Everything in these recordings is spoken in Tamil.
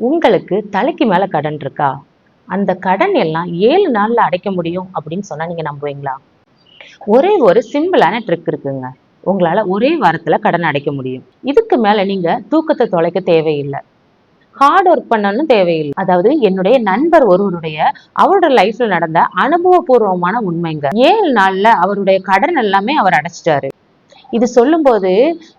உங்களுக்கு தலைக்கு மேல கடன் இருக்கா? அந்த கடன் எல்லாம் 7 நாள்ல அடைக்க முடியும் அப்படின்னு சொன்னா நீங்க நம்புவீங்களா? ஒரே ஒரு சிம்பிளான ட்ரிக் இருக்குங்க. உங்களால ஒரே வாரத்துல கடன் அடைக்க முடியும். இதுக்கு மேல நீங்க தூக்கத்தை தொலைக்க தேவையில்லை. ஹார்ட் ஒர்க் பண்ணணும்னு தேவையில்லை. அதாவது என்னுடைய நண்பர் ஒருவருடைய அவரோட லைஃப்ல நடந்த அனுபவபூர்வமான உண்மைங்க. 7 நாள்ல அவருடைய கடன் எல்லாமே அவர் அடைச்சிட்டாரு. இது சொல்லும்போது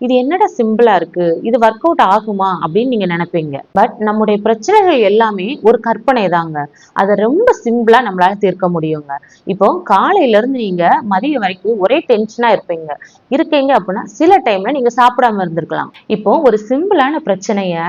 இது என்னடா சிம்பிளா இருக்கு, இது ஒர்க் அவுட் ஆகுமா அப்படின்னு நீங்க நினைப்பீங்க. பட் நம்முடைய பிரச்சனைகள் எல்லாமே ஒரு கற்பனை தாங்க. அதை ரொம்ப சிம்பிளா நம்மளால தீர்க்க முடியுங்க. இப்போ காலையில இருந்து நீங்க மதியம் வரைக்கும் ஒரே டென்ஷனா இருக்கீங்க அப்படின்னா சில டைம்ல நீங்க சாப்பிடாம இருந்திருக்கலாம். இப்போ ஒரு சிம்பிளான பிரச்சனைய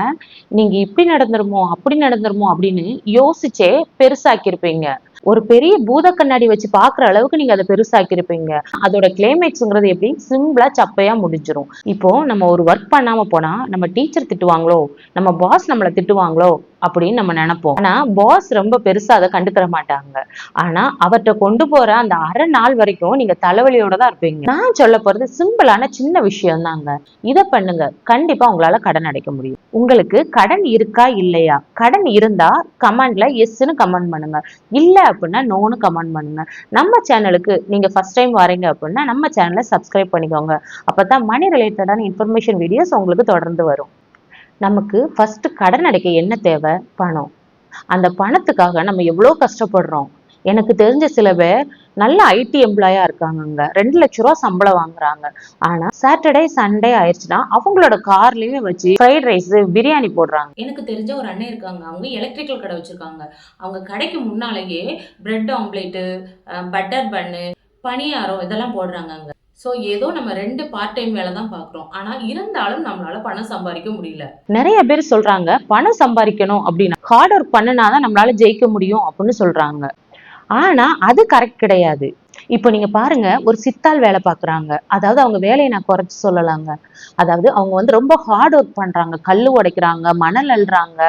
நீங்க இப்படி நடந்துருமோ அப்படி நடந்துருமோ அப்படின்னு யோசிச்சே பெருசாக்கி இருப்பீங்க. ஒரு பெரிய பூத கண்ணாடி வச்சு பாக்குற அளவுக்கு நீங்க அதை பெருசாக்கி இருப்பீங்க. அதோட கிளைமேக்ஸ்ங்கிறது எப்படி சிம்பிளா சப்பையா முடிஞ்சிரும். இப்போ நம்ம ஒரு ஒர்க் பண்ணாம போனா நம்ம டீச்சர் திட்டுவாங்களோ, நம்ம பாஸ் நம்மளை திட்டுவாங்களோ அப்படின்னு நம்ம நினைப்போம். ஆனா பாஸ் ரொம்ப பெருசா அதை கண்டுக்கிற மாட்டாங்க. ஆனா அவர்கிட்ட கொண்டு போற அந்த அரை நாள் வரைக்கும் நீங்க தலைவலியோட தான் இருப்பீங்க. நான் சொல்ல போறது சிம்பிளான சின்ன விஷயம் தாங்க. இதை பண்ணுங்க, கண்டிப்பா உங்களால கடன் அடைக்க முடியும். உங்களுக்கு கடன் இருக்கா இல்லையா? கடன் இருந்தா கமெண்ட்ல எஸ்ன்னு கமெண்ட் பண்ணுங்க. இல்ல அப்படின்னா நோன்னு கமெண்ட் பண்ணுங்க. நம்ம சேனலுக்கு நீங்க ஃபர்ஸ்ட் டைம் வரீங்க அப்படின்னா நம்ம சேனலை சப்ஸ்கிரைப் பண்ணிக்கோங்க. அப்பதான் மணி ரிலேட்டடான இன்ஃபர்மேஷன் வீடியோஸ் உங்களுக்கு தொடர்ந்து வரும். நமக்கு ஃபர்ஸ்ட் கடன் அடைக்க என்ன தேவை? பணம். அந்த பணத்துக்காக நம்ம எவ்வளோ கஷ்டப்படுறோம். எனக்கு தெரிஞ்ச சில பேர் நல்ல ஐடி எம்ப்ளாயா இருக்காங்க, 2 லட்ச ரூபா சம்பளம் வாங்குறாங்க. ஆனா சாட்டர்டே சண்டே ஆயிடுச்சுன்னா அவங்களோட கார்லயே வச்சு ஃப்ரைட் ரைஸ் பிரியாணி போடுறாங்க. எனக்கு தெரிஞ்ச ஒரு அண்ணன் இருக்காங்க. அவங்க எலக்ட்ரிக்கல் கடை வச்சிருக்காங்க. அவங்க கடைக்கு முன்னாலேயே பிரெட் ஆம்லேட்டு, பட்டர் பன்னு, பணியாரம் இதெல்லாம் போடுறாங்க அங்க. ஸோ ஏதோ நம்ம 2 பார்ட் டைம் வேலை தான் பார்க்குறோம். ஆனா இருந்தாலும் நம்மளால பணம் சம்பாதிக்க முடியல. நிறைய பேர் சொல்றாங்க பணம் சம்பாதிக்கணும் அப்படின்னா ஹார்ட் ஒர்க் பண்ணுனாதான் நம்மளால ஜெயிக்க முடியும் அப்படின்னு சொல்றாங்க. ஆனா அது கரெக்ட் கிடையாது. இப்போ நீங்க பாருங்க, ஒரு சித்தாள் வேலை பாக்குறாங்க. அதாவது அவங்க வேலையை நான் குறைச்சு சொல்லலாங்க. அதாவது அவங்க ரொம்ப ஹார்ட் ஒர்க் பண்றாங்க, கல்லு உடைக்கிறாங்க, மணல் அள்ளுறாங்க.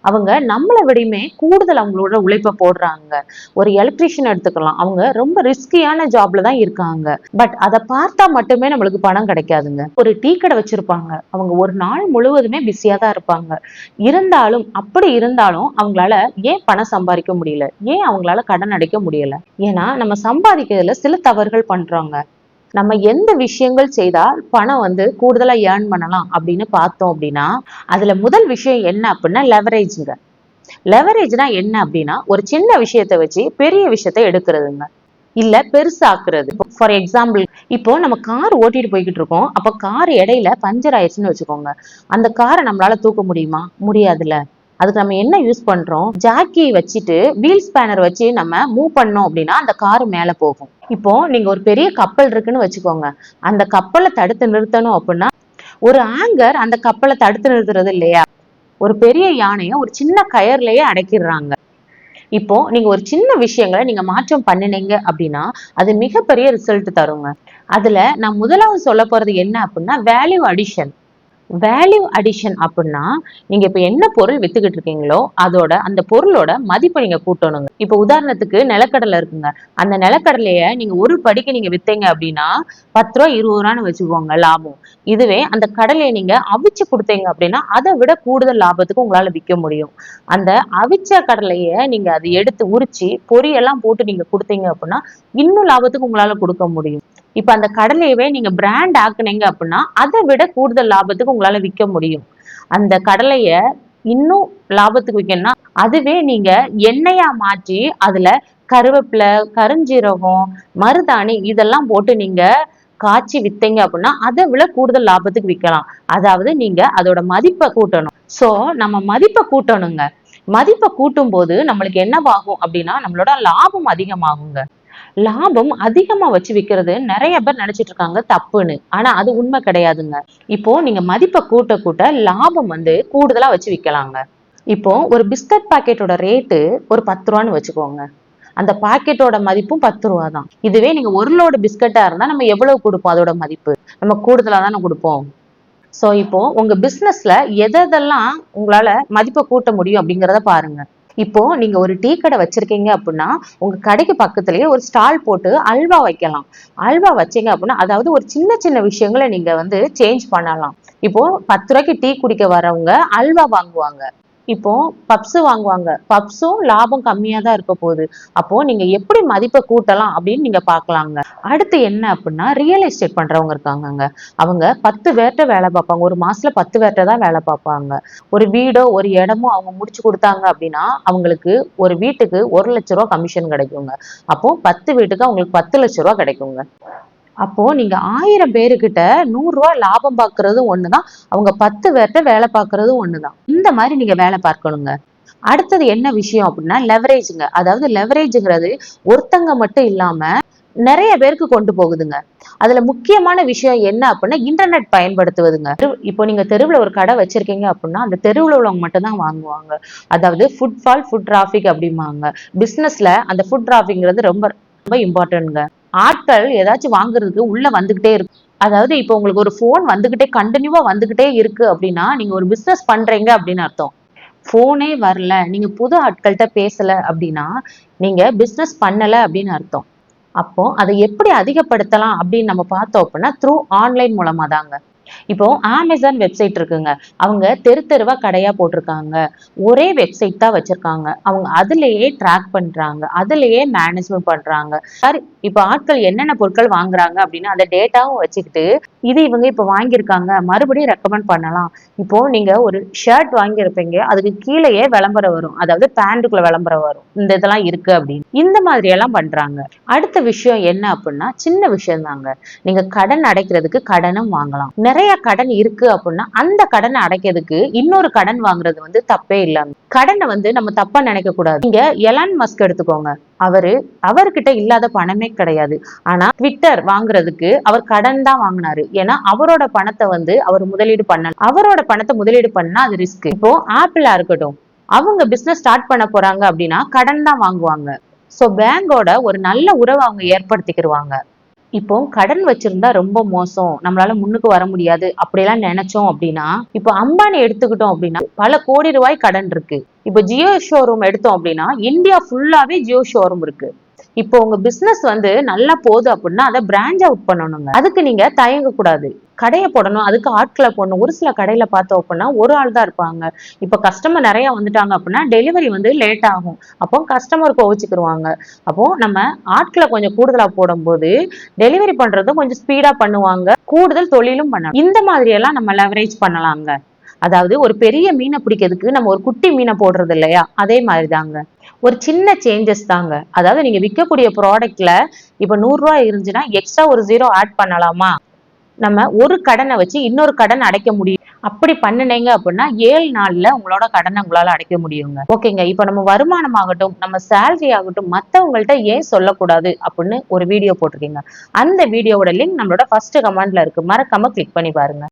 அவங்க நம்மளை விடையுமே கூடுதல் அவங்களோட உழைப்பை போடுறாங்க. ஒரு எலக்ட்ரீஷியன் எடுத்துக்கலாம், அவங்க ரொம்ப ரிஸ்கியான ஜாப்ல தான் இருக்காங்க. பட் அதை பார்த்தா மட்டுமே நம்மளுக்கு பணம் கிடைக்காதுங்க. ஒரு டீ கடை வச்சிருப்பாங்க, அவங்க ஒரு நாள் முழுவதுமே பிஸியா தான் இருப்பாங்க. அப்படி இருந்தாலும் அவங்களால ஏன் பணம் சம்பாதிக்க முடியல? ஏன் அவங்களால கடன் அடைக்க முடியல? ஏன்னா நம்ம சம்பாதிக்கிறதுல சில தவறுகள் பண்றோங்க. நம்ம எந்த விஷயங்கள் செய்தால் பணம் கூடுதலா ஏர்ன் பண்ணலாம் அப்படின்னு பார்த்தோம் அப்படின்னா அதுல முதல் விஷயம் என்ன அப்படின்னா லெவரேஜ்ங்க. லெவரேஜ்னா என்ன அப்படின்னா ஒரு சின்ன விஷயத்தை வச்சு பெரிய விஷயத்தை எடுக்கிறதுங்க, இல்ல பெருசாக்குறது. ஃபார் எக்ஸாம்பிள், இப்போ நம்ம கார் ஓட்டிட்டு போய்கிட்டு இருக்கோம். அப்ப கார் இடையில பஞ்சர் ஆயிடுச்சுன்னு வச்சுக்கோங்க. அந்த காரை நம்மளால தூக்க முடியுமா? முடியாதுல்ல. அதுக்கு நம்ம என்ன யூஸ் பண்றோம்? ஜாக்கி வச்சுட்டு வீல் ஸ்பேனர் வச்சு நம்ம மூவ் பண்ணோம் அப்படின்னா அந்த கார் மேல போகும். இப்போ நீங்க ஒரு பெரிய கப்பல் இருக்குன்னு வச்சுக்கோங்க. அந்த கப்பலை தடுத்து நிறுத்தணும் அப்படின்னா ஒரு ஆங்கர் அந்த கப்பலை தடுத்து நிறுத்துறது இல்லையா? ஒரு பெரிய யானையை ஒரு சின்ன கயர்லயே அடக்கிடுறாங்க. இப்போ நீங்க ஒரு சின்ன விஷயங்களை நீங்க மாற்றம் பண்ணினீங்க அப்படின்னா அது மிகப்பெரிய ரிசல்ட் தருங்க. அதுல நான் முதலாவது சொல்ல போறது என்ன அப்படின்னா வேல்யூ அடிஷன். வேல்யூ அடிஷன் அப்படின்னா நீங்க இப்ப என்ன பொருள் வித்துக்கிட்டு இருக்கீங்களோ அந்த பொருளோட மதிப்பை நீங்க கூட்டணுங்க. இப்ப உதாரணத்துக்கு நிலக்கடலை இருக்குங்க. அந்த நிலக்கடலைய நீங்க ஒரு படிக்கு நீங்க வித்தீங்க அப்படின்னா 10 ரூபா 20 ரூபான்னு வச்சுக்கோங்க லாபம். இதுவே அந்த கடலையை நீங்க அவிச்சு கொடுத்தீங்க அப்படின்னா அதை விட கூடுதல் லாபத்துக்கு உங்களால விற்க முடியும். அந்த அவிச்ச கடலைய நீங்க அதை எடுத்து உரிச்சு பொரியெல்லாம் போட்டு நீங்க கொடுத்தீங்க அப்படின்னா இன்னும் லாபத்துக்கு உங்களால கொடுக்க முடியும். இப்ப அந்த கடலையவே நீங்க பிராண்ட் ஆக்குனீங்க அப்படின்னா அதை விட கூடுதல் லாபத்துக்கு உங்களால விற்க முடியும். அந்த கடலைய இன்னும் லாபத்துக்கு விற்கணும்னா அதுவே நீங்க எண்ணெயா மாற்றி அதுல கருவேப்பிலை, கருஞ்சீரகம், மருதாணி இதெல்லாம் போட்டு நீங்க காய்ச்சி வித்தீங்க அப்படின்னா அதை விட கூடுதல் லாபத்துக்கு விற்கலாம். அதாவது நீங்க அதோட மதிப்பை கூட்டணும். சோ நம்ம மதிப்பை கூட்டணுங்க. மதிப்பை கூட்டும் போது நம்மளுக்கு என்னவாகும் அப்படின்னா நம்மளோட லாபம் அதிகமாகுங்க. லாபம் அதிகமா வச்சு விக்கிறது நிறைய பேர் நினைச்சிட்டு இருக்காங்க தப்புன்னு. ஆனா அது உண்மை கிடையாதுங்க. இப்போ நீங்க மதிப்பை கூட்ட கூட்ட லாபம் கூடுதலா வச்சு விக்கலாங்க. இப்போ ஒரு பிஸ்கட் பாக்கெட்டோட ரேட்டு ஒரு 10 ரூபான்னு வச்சுக்கோங்க. அந்த பாக்கெட்டோட மதிப்பும் 10 ரூபா தான். இதுவே நீங்க ஒரு லோடு பிஸ்கட்டா இருந்தா நம்ம எவ்வளவு கொடுப்போம்? அதோட மதிப்பு நம்ம கூடுதலா தானே கொடுப்போம். சோ இப்போ உங்க பிசினஸ்ல எதெல்லாம் உங்களால மதிப்பை கூட்ட முடியும் அப்படிங்கிறத பாருங்க. இப்போ நீங்க ஒரு டீ கடை வச்சிருக்கீங்க அப்படின்னா உங்க கடைக்கு பக்கத்துலயே ஒரு ஸ்டால் போட்டு அல்வா வைக்கலாம். அல்வா வச்சீங்க அப்படின்னா அதாவது ஒரு சின்ன சின்ன விஷயங்களை நீங்க சேஞ்ச் பண்ணலாம். இப்போ 10 ரூபாய்க்கு டீ குடிக்க வரவங்க அல்வா வாங்குவாங்க. இப்போ பப்ஸ் வாங்குவாங்க, பப்ஸும் லாபம் கம்மியா தான் இருக்க போகுது. அப்போ நீங்க எப்படி மதிப்பை கூட்டலாம் அப்படின்னு நீங்க பார்க்கலாங்க. அடுத்து என்ன அப்படின்னா, ரியல் எஸ்டேட் பண்றவங்க இருக்காங்கங்க. அவங்க 10 பேர்ட்ட வேலை பார்ப்பாங்க. ஒரு மாசத்துல 10 பேர்ட்ட தான் வேலை பார்ப்பாங்க. ஒரு வீடோ ஒரு இடமோ அவங்க முடிச்சு கொடுத்தாங்க அப்படின்னா அவங்களுக்கு ஒரு வீட்டுக்கு 1,00,000 கமிஷன் கிடைக்குங்க. அப்போ 10 வீட்டுக்கு அவங்களுக்கு 10,00,000 கிடைக்குங்க. அப்போ நீங்க 1000 பேருக்கிட்ட ₹100 லாபம் பார்க்கறதும் ஒண்ணுதான், அவங்க 10 பேர்ட்ட வேலை பார்க்கறதும் ஒண்ணுதான். இந்த மாதிரி நீங்க வேலை பார்க்கணுங்க. அடுத்தது என்ன விஷயம் அப்படின்னா லெவரேஜ்ங்க. அதாவது லெவரேஜ்ங்கிறது ஒருத்தங்க மட்டும் இல்லாம நிறைய பேருக்கு கொண்டு போகுதுங்க. அதுல முக்கியமான விஷயம் என்ன அப்படின்னா இன்டர்நெட் பயன்படுத்துவதுங்க. இப்போ நீங்க தெருவுல ஒரு கடை வச்சிருக்கீங்க அப்படின்னா அந்த தெருவுல உள்ளவங்க மட்டும் தான் வாங்குவாங்க. அதாவது ஃபுட்ஃபால் ஃபுட் டிராஃபிக் அப்படிம்பாங்க. பிசினஸ்ல அந்த ஃபுட் டிராஃபிக்ங்கிறது ரொம்ப ரொம்ப இம்பார்ட்டன்ட்ங்க. ஆட்கள் ஏதாச்சும் வாங்குறதுக்கு உள்ள வந்துகிட்டே இருக்கு. அதாவது இப்போ உங்களுக்கு ஒரு போன் வந்துகிட்டே கண்டினியூவா வந்துகிட்டே இருக்கு அப்படின்னா நீங்க ஒரு பிசினஸ் பண்றீங்க அப்படின்னு அர்த்தம். போனே வரல, நீங்க புது ஆட்கள்கிட்ட பேசல அப்படின்னா நீங்க பிசினஸ் பண்ணல அப்படின்னு அர்த்தம். அப்போ அதை எப்படி அதிகப்படுத்தலாம் அப்படின்னு நம்ம பார்த்தோம் அப்படின்னா த்ரூ ஆன்லைன் மூலமா தாங்க. இப்போ அமேசான் வெப்சைட் இருக்குங்க. அவங்க தெரு தெருவா கடையா போட்டிருக்காங்க. ஒரே வெப்சைட் தான் வச்சிருக்காங்க. அவங்க அதுலயே ட்ராக் பண்றாங்க. அதுலயே மேனேஜ்மெண்ட் பண்றாங்க. இப்ப ஆட்கள் என்னென்ன பொருட்கள் வாங்குறாங்க அப்படின்னு அந்த டேட்டாவும் வச்சுக்கிட்டு இது இவங்க இப்ப வாங்கியிருக்காங்க மறுபடியும் ரெக்கமெண்ட் பண்ணலாம். இப்போ நீங்க ஒரு ஷர்ட் வாங்கியிருப்பீங்க, அதுக்கு கீழேயே விளம்பரம் வரும். அதாவது பேண்ட்டுக்குள்ள விளம்பரம் வரும், இந்த இதெல்லாம் இருக்கு அப்படின்னு. இந்த மாதிரி எல்லாம் பண்றாங்க. அடுத்த விஷயம் என்ன அப்படின்னா சின்ன விஷயம் தாங்க. நீங்க கடன் அடைக்கிறதுக்கு கடனும் வாங்கலாம். நிறைய கடன் இருக்கு அப்படின்னா அந்த கடனை அடைக்கிறதுக்கு இன்னொரு கடன் வாங்குறது வந்து தப்பே இல்லாம கடனை வந்து நம்ம தப்பா நினைக்க கூடாது. நீங்க எலான் மஸ்க் எடுத்துக்கோங்க. அவர்கிட்ட இல்லாத பணமே கிடையாது. ஆனா ட்விட்டர் வாங்குறதுக்கு அவர் கடன் தான் வாங்கினாரு. ஏன்னா அவரோட பணத்தை வந்து அவர் முதலீடு பண்ண அவரோட பணத்தை முதலீடு பண்ணா அது ரிஸ்க். இப்போ ஆப்பிளா இருக்கட்டும், அவங்க பிசினஸ் ஸ்டார்ட் பண்ண போறாங்க அப்படின்னா கடன் தான் வாங்குவாங்க. சோ பேங்கோட ஒரு நல்ல உறவை அவங்க ஏற்படுத்திக்கிடுவாங்க. இப்போ கடன் வச்சிருந்தா ரொம்ப மோசம், நம்மளால முன்னுக்கு வர முடியாது அப்படியெல்லாம் நினைச்சோம் அப்படின்னா இப்போ அம்பானி எடுத்துக்கிட்டோம் அப்படின்னா பல கோடி ரூபாய் கடன் இருக்கு. இப்போ ஜியோ ஷோரூம் எடுத்தோம் அப்படின்னா இந்தியா ஃபுல்லாவே ஜியோ ஷோரூம் இருக்கு. இப்போ உங்க பிசினஸ் வந்து நல்லா போகுது அப்படின்னா அதை பிரான்ச் அவுட் பண்ணணுங்க. அதுக்கு நீங்க தயங்க கூடாது, கடையை போடணும், அதுக்கு ஆட்களை போடணும். ஒரு சில கடையில பார்த்தோம் அப்படின்னா ஒரு ஆள் தான் இருப்பாங்க. இப்ப கஸ்டமர் நிறைய வந்துட்டாங்க அப்படின்னா டெலிவரி வந்து லேட் ஆகும். அப்போ கஸ்டமர் கோவிச்சுக்கிருவாங்க. அப்போ நம்ம ஆட்களை கொஞ்சம் கூடுதலா போடும்போது டெலிவரி பண்றதும் கொஞ்சம் ஸ்பீடா பண்ணுவாங்க, கூடுதல் தொழிலும் பண்ணலாம். இந்த மாதிரி எல்லாம் நம்ம லெவரேஜ் பண்ணலாங்க. அதாவது ஒரு பெரிய மீனை பிடிக்கிறதுக்கு நம்ம ஒரு குட்டி மீனை போடுறது இல்லையா, அதே மாதிரிதாங்க. ஒரு சின்ன சேஞ்சஸ் தாங்க. அதாவது நீங்க விற்கக்கூடிய ப்ராடக்ட்ல இப்ப ₹100 இருந்துச்சுன்னா எக்ஸ்ட்ரா ஒரு 0 ஆட் பண்ணலாமா, நம்ம ஒரு கடனை வச்சு இன்னொரு கடன் அடைக்க முடியும். அப்படி பண்ணுனீங்க அப்படின்னா 7 நாள்ல உங்களோட கடனை உங்களால அடைக்க முடியுங்க. ஓகேங்க. இப்ப நம்ம வருமானம் ஆகட்டும், நம்ம சேலரி ஆகட்டும், மத்தவங்கள்ட்ட ஏன் சொல்லக்கூடாது அப்படின்னு ஒரு வீடியோ போட்டிருக்கீங்க. அந்த வீடியோவோட லிங்க் நம்மளோட ஃபர்ஸ்ட் கமெண்ட்ல இருக்கு, மறக்காம கிளிக் பண்ணி பாருங்க.